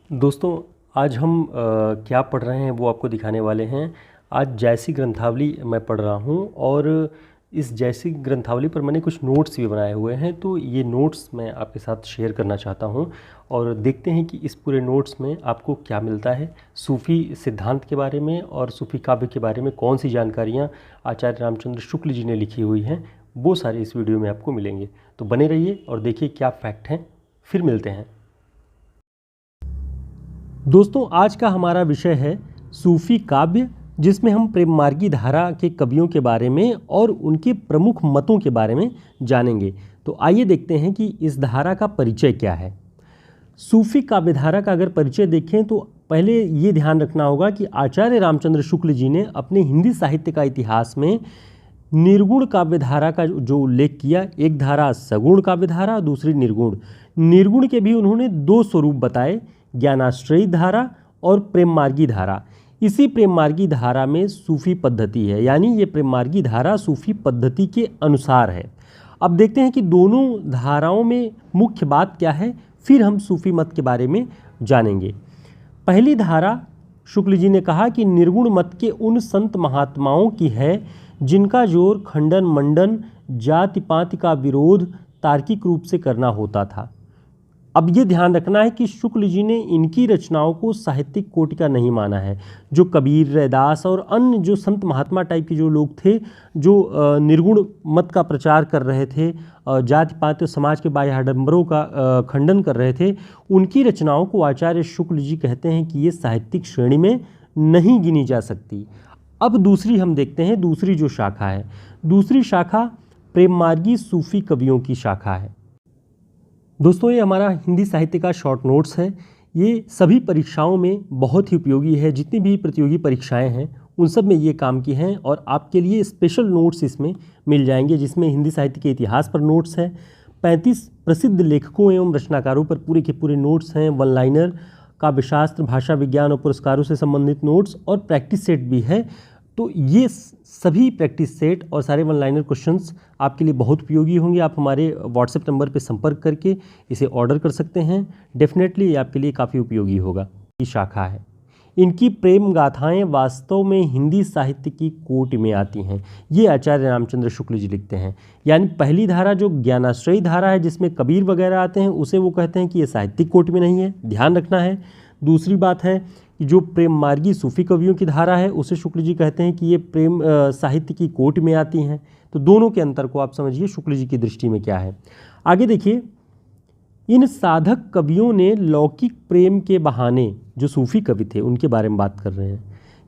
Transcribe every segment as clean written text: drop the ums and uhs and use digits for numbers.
दोस्तों, आज हम क्या पढ़ रहे हैं वो आपको दिखाने वाले हैं। आज जैसी ग्रंथावली मैं पढ़ रहा हूँ और इस जैसी ग्रंथावली पर मैंने कुछ नोट्स भी बनाए हुए हैं, तो ये नोट्स मैं आपके साथ शेयर करना चाहता हूँ और देखते हैं कि इस पूरे नोट्स में आपको क्या मिलता है। सूफ़ी सिद्धांत के बारे में और सूफ़ी काव्य के बारे में कौन सी जानकारियाँ आचार्य रामचंद्र शुक्ल जी ने लिखी हुई हैं, वो सारे इस वीडियो में आपको मिलेंगे। तो बने रहिए और देखिए क्या फैक्ट हैं। फिर मिलते हैं। दोस्तों, आज का हमारा विषय है सूफ़ी काव्य, जिसमें हम प्रेम मार्गी धारा के कवियों के बारे में और उनके प्रमुख मतों के बारे में जानेंगे। तो आइए देखते हैं कि इस धारा का परिचय क्या है। सूफ़ी काव्य धारा का अगर परिचय देखें तो पहले ये ध्यान रखना होगा कि आचार्य रामचंद्र शुक्ल जी ने अपने हिंदी साहित्य का इतिहास में निर्गुण काव्य धारा का जो उल्लेख किया, एक धारा सगुण काव्य धारा, दूसरी निर्गुण। निर्गुण के भी उन्होंने दो स्वरूप बताए, ज्ञानाश्रयी धारा और प्रेम मार्गी धारा। इसी प्रेम मार्गी धारा में सूफ़ी पद्धति है, यानी ये प्रेम मार्गी धारा सूफ़ी पद्धति के अनुसार है। अब देखते हैं कि दोनों धाराओं में मुख्य बात क्या है, फिर हम सूफ़ी मत के बारे में जानेंगे। पहली धारा, शुक्ल जी ने कहा कि निर्गुण मत के उन संत महात्माओं की है जिनका जोर खंडन मंडन जाति पाति का विरोध तार्किक रूप से करना होता था। अब ये ध्यान रखना है कि शुक्ल जी ने इनकी रचनाओं को साहित्यिक कोटि का नहीं माना है। जो कबीर, रैदास और अन्य जो संत महात्मा टाइप के जो लोग थे, जो निर्गुण मत का प्रचार कर रहे थे, जाति पाति और समाज के बाह्य आडंबरों का खंडन कर रहे थे, उनकी रचनाओं को आचार्य शुक्ल जी कहते हैं कि ये साहित्यिक श्रेणी में नहीं गिनी जा सकती। अब दूसरी हम देखते हैं, दूसरी जो शाखा है, दूसरी शाखा प्रेम मार्गी सूफ़ी कवियों की शाखा है। दोस्तों, ये हमारा हिंदी साहित्य का शॉर्ट नोट्स है। ये सभी परीक्षाओं में बहुत ही उपयोगी है। जितनी भी प्रतियोगी परीक्षाएं हैं उन सब में ये काम की हैं और आपके लिए स्पेशल नोट्स इसमें मिल जाएंगे, जिसमें हिंदी साहित्य के इतिहास पर नोट्स है, 35 प्रसिद्ध लेखकों एवं रचनाकारों पर पूरे के पूरे नोट्स हैं, वन लाइनर, काव्यशास्त्र, भाषा विज्ञान और पुरस्कारों से संबंधित नोट्स और प्रैक्टिस सेट भी है। तो ये सभी प्रैक्टिस सेट और सारे वन लाइनर क्वेश्चंस आपके लिए बहुत उपयोगी होंगे। आप हमारे व्हाट्सएप नंबर पर संपर्क करके इसे ऑर्डर कर सकते हैं। डेफिनेटली ये आपके लिए काफ़ी उपयोगी होगा। ये शाखा है, इनकी प्रेम गाथाएं वास्तव में हिंदी साहित्य की कोटि में आती हैं, ये आचार्य रामचंद्र शुक्ल जी लिखते हैं। यानी पहली धारा जो ज्ञानाश्रयी धारा है, जिसमें कबीर वगैरह आते हैं, उसे वो कहते हैं कि ये साहित्यिक कोटि में नहीं है, ध्यान रखना है। दूसरी बात है कि जो प्रेम मार्गी सूफ़ी कवियों की धारा है, उसे शुक्ल जी कहते हैं कि ये प्रेम साहित्य की कोटि में आती हैं। तो दोनों के अंतर को आप समझिए शुक्ल जी की दृष्टि में क्या है। आगे देखिए, इन साधक कवियों ने लौकिक प्रेम के बहाने, जो सूफ़ी कवि थे उनके बारे में बात कर रहे हैं,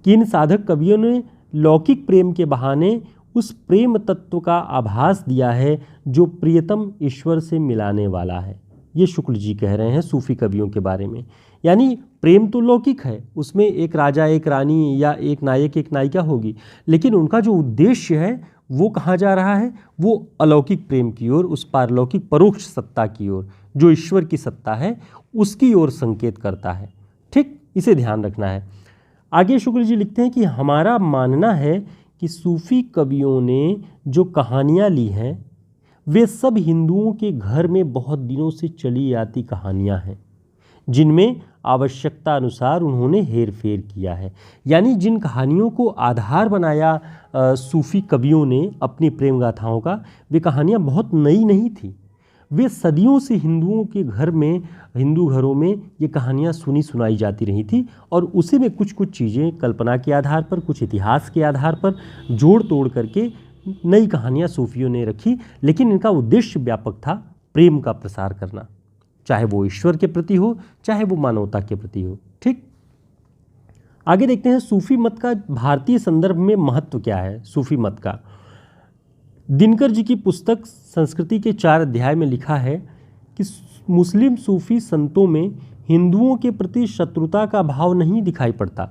कि इन साधक कवियों ने लौकिक प्रेम के बहाने उस प्रेम तत्व का आभास दिया है जो प्रियतम ईश्वर से मिलाने वाला है। ये शुक्ल जी कह रहे हैं सूफ़ी कवियों के बारे में। यानी प्रेम तो लौकिक है, उसमें एक राजा एक रानी या एक नायक एक नायिका होगी, लेकिन उनका जो उद्देश्य है वो कहाँ जा रहा है, वो अलौकिक प्रेम की ओर, उस पारलौकिक परोक्ष सत्ता की ओर, जो ईश्वर की सत्ता है उसकी ओर संकेत करता है। ठीक, इसे ध्यान रखना है। आगे शुक्ल जी लिखते हैं कि हमारा मानना है कि सूफ़ी कवियों ने जो कहानियाँ ली हैं वे सब हिंदुओं के घर में बहुत दिनों से चली आती कहानियाँ हैं, जिनमें आवश्यकता अनुसार उन्होंने हेर फेर किया है। यानी जिन कहानियों को आधार बनाया सूफ़ी कवियों ने अपनी प्रेम गाथाओं का, वे कहानियाँ बहुत नई नहीं थी। वे सदियों से हिंदुओं के घर में, हिंदू घरों में ये कहानियाँ सुनी सुनाई जाती रही थी और उसी में कुछ कुछ चीज़ें कल्पना के आधार पर, कुछ इतिहास के आधार पर जोड़ तोड़ करके नई कहानियाँ सूफियों ने रखी। लेकिन इनका उद्देश्य व्यापक था, प्रेम का प्रसार करना, चाहे वो ईश्वर के प्रति हो, चाहे वो मानवता के प्रति हो। ठीक, आगे देखते हैं सूफी मत का भारतीय संदर्भ में महत्व क्या है। सूफी मत का दिनकर जी की पुस्तक संस्कृति के 4 अध्याय में लिखा है कि मुस्लिम सूफी संतों में हिंदुओं के प्रति शत्रुता का भाव नहीं दिखाई पड़ता।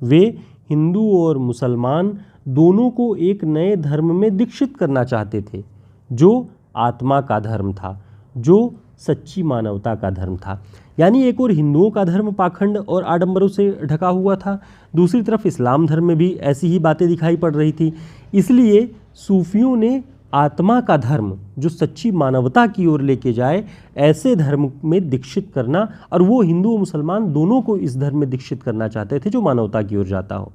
वे हिंदू और मुसलमान दोनों को एक नए धर्म में दीक्षित करना चाहते थे, जो आत्मा का धर्म था, जो सच्ची मानवता का धर्म था। यानी एक और हिंदुओं का धर्म पाखंड और आडंबरों से ढका हुआ था, दूसरी तरफ इस्लाम धर्म में भी ऐसी ही बातें दिखाई पड़ रही थी। इसलिए सूफियों ने आत्मा का धर्म जो सच्ची मानवता की ओर लेके जाए, ऐसे धर्म में दीक्षित करना। और वो हिंदू और मुसलमान दोनों को इस धर्म में दीक्षित करना चाहते थे जो मानवता की ओर जाता हो।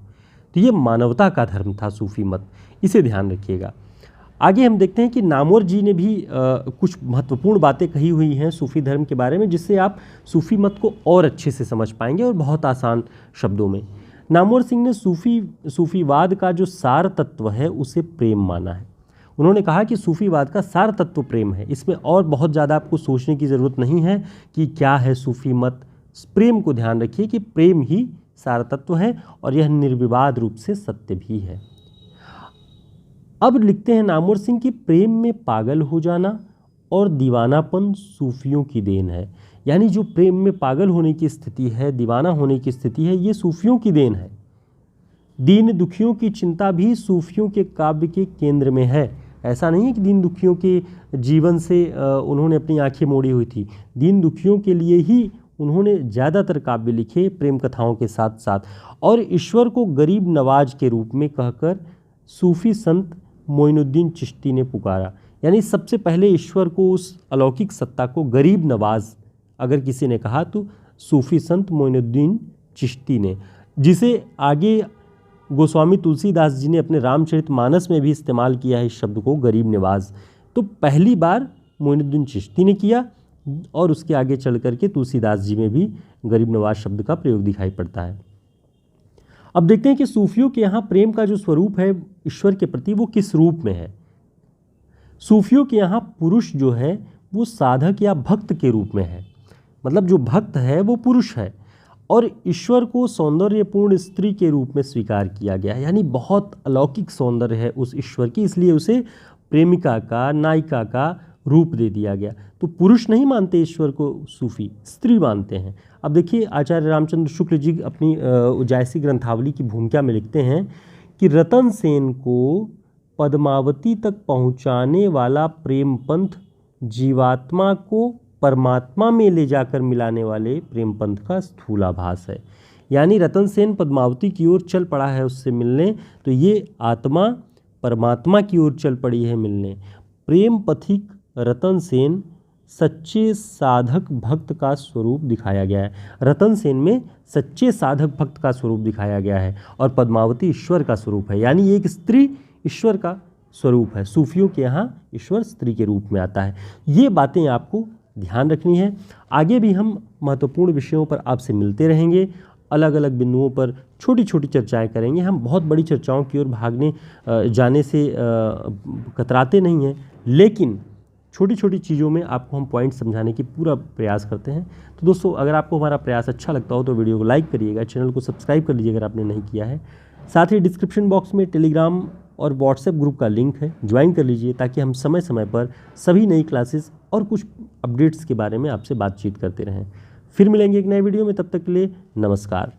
तो ये मानवता का धर्म था सूफी मत, इसे ध्यान रखिएगा। आगे हम देखते हैं कि नामवर जी ने भी कुछ महत्वपूर्ण बातें कही हुई हैं सूफी धर्म के बारे में, जिससे आप सूफी मत को और अच्छे से समझ पाएंगे और बहुत आसान शब्दों में। नामवर सिंह ने सूफीवाद का जो सार तत्व है उसे प्रेम माना है। उन्होंने कहा कि सूफीवाद का सार तत्व प्रेम है, इसमें और बहुत ज़्यादा आपको सोचने की ज़रूरत नहीं है कि क्या है सूफी मत। प्रेम को ध्यान रखिए कि प्रेम ही सार तत्व है और यह निर्विवाद रूप से सत्य भी है। अब लिखते हैं नामवर सिंह कि प्रेम में पागल हो जाना और दीवानापन सूफियों की देन है। यानी जो प्रेम में पागल होने की स्थिति है, दीवाना होने की स्थिति है, ये सूफियों की देन है। दीन दुखियों की चिंता भी सूफियों के काव्य के केंद्र में है। ऐसा नहीं है कि दीन दुखियों के जीवन से उन्होंने अपनी आंखें मोड़ी हुई थी। दीन दुखियों के लिए ही उन्होंने ज़्यादातर काव्य लिखे प्रेम कथाओं के साथ साथ। और ईश्वर को गरीब नवाज के रूप में कहकर सूफी संत मोइनुद्दीन चिश्ती ने पुकारा। यानी सबसे पहले ईश्वर को, उस अलौकिक सत्ता को गरीब नवाज अगर किसी ने कहा तो सूफी संत मोइनुद्दीन चिश्ती ने, जिसे आगे गोस्वामी तुलसीदास जी ने अपने रामचरितमानस में भी इस्तेमाल किया है इस शब्द को, गरीब नवाज। तो पहली बार मोइनुद्दीन चिश्ती ने किया और उसके आगे चल करके तुलसीदास जी में भी गरीब नवाज शब्द का प्रयोग दिखाई पड़ता है। अब देखते हैं कि सूफियों के यहाँ प्रेम का जो स्वरूप है ईश्वर के प्रति वो किस रूप में है। सूफियों के यहाँ पुरुष जो है वो साधक या भक्त के रूप में है। मतलब जो भक्त है वो पुरुष है और ईश्वर को सौंदर्यपूर्ण स्त्री के रूप में स्वीकार किया गया है। यानी बहुत अलौकिक सौंदर्य है उस ईश्वर की, इसलिए उसे प्रेमिका का, नायिका का रूप दे दिया गया। तो पुरुष नहीं मानते ईश्वर को सूफी, स्त्री मानते हैं। अब देखिए आचार्य रामचंद्र शुक्ल जी अपनी उजायसी ग्रंथावली की भूमिका में लिखते हैं कि रतन सेन को पद्मावती तक पहुंचाने वाला प्रेम पंथ जीवात्मा को परमात्मा में ले जाकर मिलाने वाले प्रेम पंथ का स्थूलाभास है। यानी रतन सेन पद्मावती की ओर चल पड़ा है उससे मिलने, तो ये आत्मा परमात्मा की ओर चल पड़ी है मिलने। प्रेम पथिक रतन सेन सच्चे साधक भक्त का स्वरूप दिखाया गया है। रतन सेन में सच्चे साधक भक्त का स्वरूप दिखाया गया है और पद्मावती ईश्वर का स्वरूप है। यानी एक स्त्री ईश्वर का स्वरूप है। सूफियों के यहाँ ईश्वर स्त्री के रूप में आता है। ये बातें आपको ध्यान रखनी है। आगे भी हम महत्वपूर्ण विषयों पर आपसे मिलते रहेंगे, अलग अलग बिंदुओं पर छोटी छोटी चर्चाएं करेंगे। हम बहुत बड़ी चर्चाओं की ओर भागने जाने से कतराते नहीं हैं, लेकिन छोटी छोटी चीज़ों में आपको हम पॉइंट समझाने की पूरा प्रयास करते हैं। तो दोस्तों, अगर आपको हमारा प्रयास अच्छा लगता हो तो वीडियो को लाइक करिएगा, चैनल को सब्सक्राइब कर लीजिए अगर आपने नहीं किया है। साथ ही डिस्क्रिप्शन बॉक्स में टेलीग्राम और व्हाट्सएप ग्रुप का लिंक है, ज्वाइन कर लीजिए ताकि हम समय समय पर सभी नई क्लासेस और कुछ अपडेट्स के बारे में आपसे बातचीत करते रहें। फिर मिलेंगे एक नए वीडियो में, तब तक के लिए नमस्कार।